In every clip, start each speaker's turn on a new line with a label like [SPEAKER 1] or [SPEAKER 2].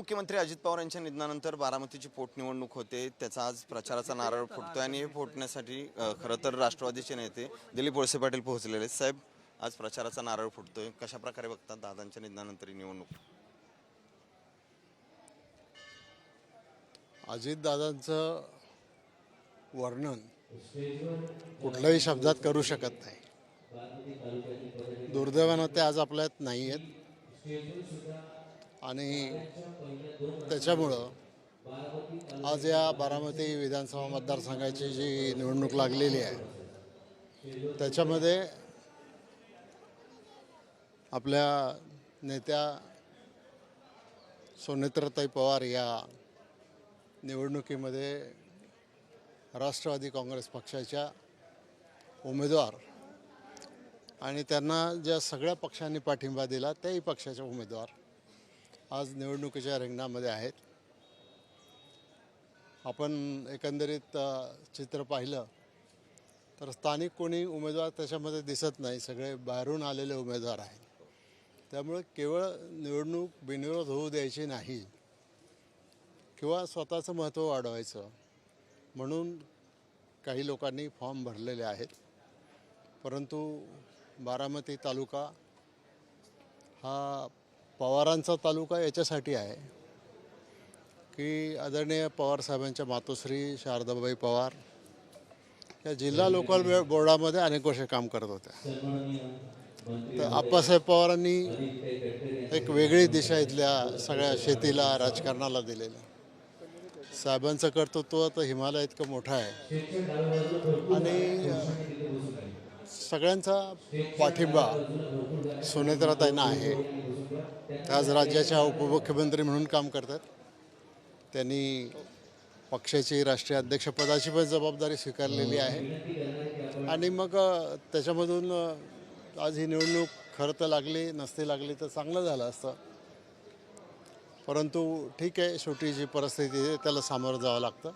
[SPEAKER 1] मुख्यमंत्री अजित पवार यांच्या निधनानंतर बारामतीची पोटनिवडणूक होते. त्याचा आज प्रचाराचा नारळ फुटतोय आणि हे फुटण्यासाठी खरं तर राष्ट्रवादीचे नेते दिलीप वळसे पाटील पोहोचलेले आहेत. साहेब, आज प्रचाराचा नारळ फुटतोय, कशा प्रकारे बघतात दादांच्या निधनानंतर ही निवडणूक?
[SPEAKER 2] अजितदादांचं वर्णन कुठल्याही शब्दात करू शकत नाही. दुर्दैवानं ते आज आपल्यात नाही आहेत आणि त्याच्यामुळं आज या बारामती विधानसभा मतदारसंघाची जी निवडणूक लागलेली आहे त्याच्यामध्ये आपल्या नेत्या सुनेत्राताई पवार या निवडणुकीमध्ये राष्ट्रवादी काँग्रेस पक्षाच्या उमेदवार आणि त्यांना ज्या सगळ्या पक्षांनी पाठिंबा दिला त्याही पक्षाचे उमेदवार आज निवडणुकीच्या रिंगणामध्ये आहेत. आपण एकंदरीत चित्र पाहिलं तर स्थानिक कोणी उमेदवार त्याच्यामध्ये दिसत नाही, सगळे बाहेरून आलेले उमेदवार आहेत. त्यामुळे केवळ निवडणूक बिनविरोध होऊ द्यायची नाही किंवा स्वतःचं महत्त्व वाढवायचं म्हणून काही लोकांनी फॉर्म भरलेले आहेत. परंतु बारामती तालुका हा पवारांचा तालुका याच्यासाठी आहे की आदरणीय पवारसाहेबांच्या मातोश्री शारदाबाई पवार या जिल्हा लोकल बोर्डामध्ये अनेक वर्षे काम करत होत्या. तर आप्पासाहेब पवारांनी एक वेगळी दिशा इथल्या सगळ्या शेतीला राजकारणाला दिलेलं. साहेबांचं कर्तृत्व तर हिमालय इतकं मोठं आहे आणि सगळ्यांचा पाठिंबा सुनेत्राताईंना आहे. त्या आज राज्याच्या उपमुख्यमंत्री म्हणून काम करतात. त्यांनी पक्षाची राष्ट्रीय अध्यक्षपदाची पण जबाबदारी स्वीकारलेली आहे आणि मग त्याच्यामधून आज ही निवडणूक खरं तर लागली नसती लागली तर चांगलं झालं असतं. परंतु ठीक आहे, शेवटी जी परिस्थिती आहे त्याला सामोरं जावं लागतं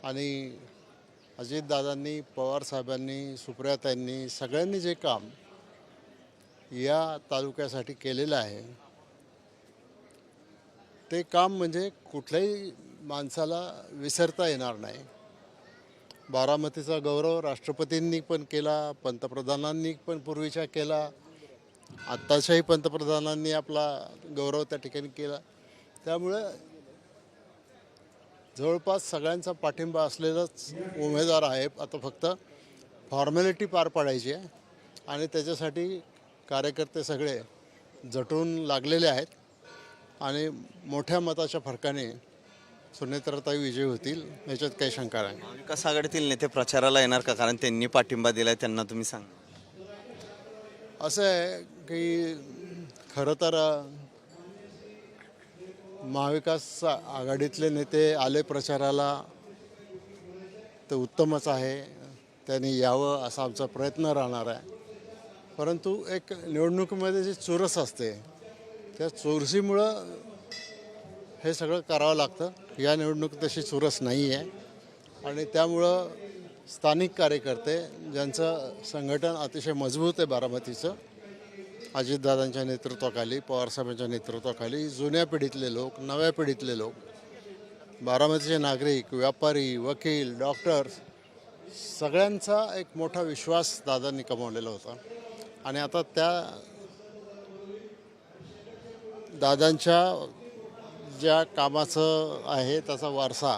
[SPEAKER 2] आणि अजितदादांनी, पवारसाहेबांनी, सुप्रियाताईंनी सगळ्यांनी जे काम या तालुक्यासाठी केलेलं आहे ते काम म्हणजे कुठल्याही माणसाला विसरता येणार नाही. बारामतीचा गौरव राष्ट्रपतींनी पण केला, पंतप्रधानांनी पण पूर्वीच्या केला, आत्ताच्याही पंतप्रधानांनी आपला गौरव त्या ठिकाणी केला. त्यामुळं जवळपास सगळ्यांचा पाठिंबा असलेलाच उमेदवार आहे. आता फक्त फॉर्मॅलिटी पार पाडायची आहे आणि त्याच्यासाठी कार्यकर्ते सगळे झटून लागलेले आहेत आणि मोठ्या मताच्या फरकाने सुनेत्राताई विजयी होतील याच्यात काही शंका नाही.
[SPEAKER 1] महाविकास आघाडीतील नेते प्रचाराला येणार का? कारण त्यांनी पाठिंबा दिलाय, त्यांना तुम्ही सांगा.
[SPEAKER 2] असं आहे की खरं तर महाविकास आघाडीतले नेते आले प्रचाराला तर उत्तमच आहे, त्यांनी यावं असा आमचा प्रयत्न राहणार आहे. परंतु एक निवडणुकीमध्ये जी चुरस असते त्या चुरशीमुळं हे सगळं करावं लागतं. या निवडणुकीत तशी चुरस नाही आहे आणि त्यामुळं स्थानिक कार्यकर्ते ज्यांचं संघटन अतिशय मजबूत आहे बारामतीचं, अजितदादांच्या नेतृत्वाखाली, पवारसाहेबांच्या नेतृत्वाखाली जुन्या पिढीतले लोक, नव्या पिढीतले लोक, बारामतीचे नागरिक, व्यापारी, वकील, डॉक्टर्स सगळ्यांचा एक मोठा विश्वास दादांनी कमावलेला होता आणि आता त्या दादांच्या ज्या कामाचं आहे त्याचा वारसा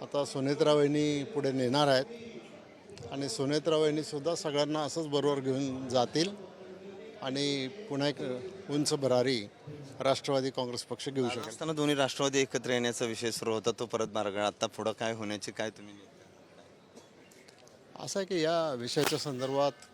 [SPEAKER 2] आता सुनेत्राबाईंनी पुढे नेणार आहेत आणि सुनेत्राबाईंनीसुद्धा सगळ्यांना असंच बरोबर घेऊन जातील आणि पुन्हा एक उंच भरारी राष्ट्रवादी काँग्रेस पक्ष घेऊ शकेल.
[SPEAKER 1] असताना दोन्ही राष्ट्रवादी एकत्र येण्याचा विषय सुरू होता, तो परत मार्ग. आता पुढं काय होण्याची काय तुम्ही?
[SPEAKER 2] असं आहे की या विषयाच्या संदर्भात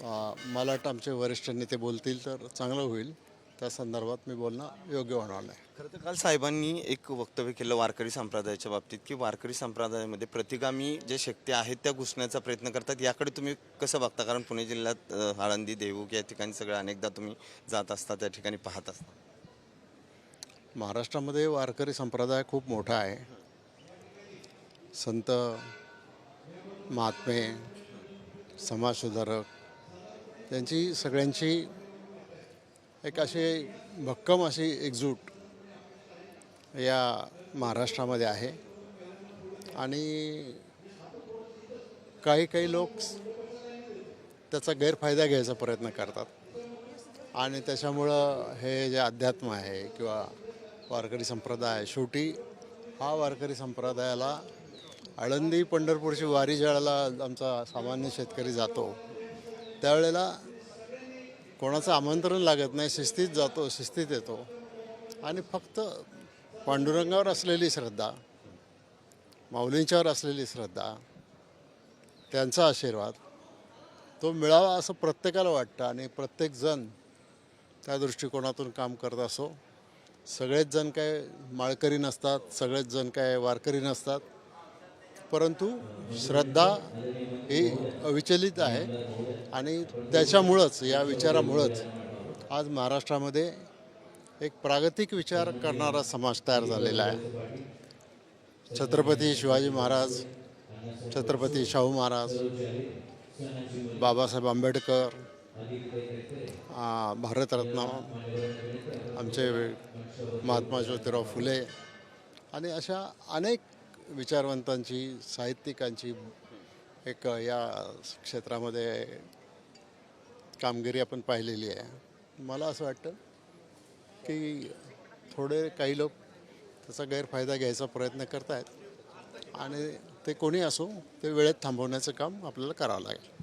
[SPEAKER 2] मला वाटतं आमचे वरिष्ठ नेते बोलतील तर चांगलं होईल. त्या संदर्भात मी बोलणं योग्य होणार नाही.
[SPEAKER 1] खरं तर काल साहेबांनी एक वक्तव्य केलं वारकरी संप्रदायाच्या बाबतीत की वारकरी संप्रदायामध्ये प्रतिगामी जे शक्ती आहेत त्या घुसण्याचा प्रयत्न करतात. याकडे तुम्ही कसं बघता? कारण पुणे जिल्ह्यात आळंदी, देहूक या ठिकाणी सगळं अनेकदा तुम्ही जात असता, त्या ठिकाणी पाहत असता.
[SPEAKER 2] महाराष्ट्रामध्ये वारकरी संप्रदाय खूप मोठा आहे. संत, महात्मे, समाजसुधारक यांची सगळ्यांची एक अशी भक्कम अशी एकजूट या महाराष्ट्रामध्ये आहे आणि काही काही लोक त्याचा गैरफायदा घ्यायचा प्रयत्न करतात आणि त्याच्यामुळं हे जे अध्यात्म आहे किंवा वारकरी संप्रदाय आहे, शेवटी हा वारकरी संप्रदायाला आळंदी पंढरपूरची वारी ज्यावेळेला आमचा सामान्य शेतकरी जातो त्यावेळेला कोणाचं आमंत्रण लागत नाही, शिस्तीत जातो, शिस्तीत येतो आणि फक्त पांडुरंगावर असलेली श्रद्धा, माऊलींच्यावर असलेली श्रद्धा, त्यांचा आशीर्वाद तो मिळावा असं प्रत्येकाला वाटतं आणि प्रत्येकजण त्या दृष्टिकोनातून काम करत असो. सगळेच जण काय माळकरी नसतात, सगळेच जण काय वारकरी नसतात, परंतु श्रद्धा ही अविचलित आहे आणि त्याच्यामुळंच, या विचारामुळंच आज महाराष्ट्रामध्ये एक प्रागतिक विचार करणारा समाज तयार झालेला आहे. छत्रपती शिवाजी महाराज, छत्रपती शाहू महाराज, बाबासाहेब आंबेडकर, भारतरत्न आमचे महात्मा ज्योतिराव फुले आणि अशा अनेक विचारवंतांची, साहित्यिकांची एक या क्षेत्रामध्ये कामगिरी आपण पाहिलेली आहे. मला असं वाटतं की थोडे काही लोक त्याचा गैरफायदा घ्यायचा प्रयत्न करत आहेत आणि ते कोणी असो ते वेळेत थांबवण्याचं काम आपल्याला करावं लागेल.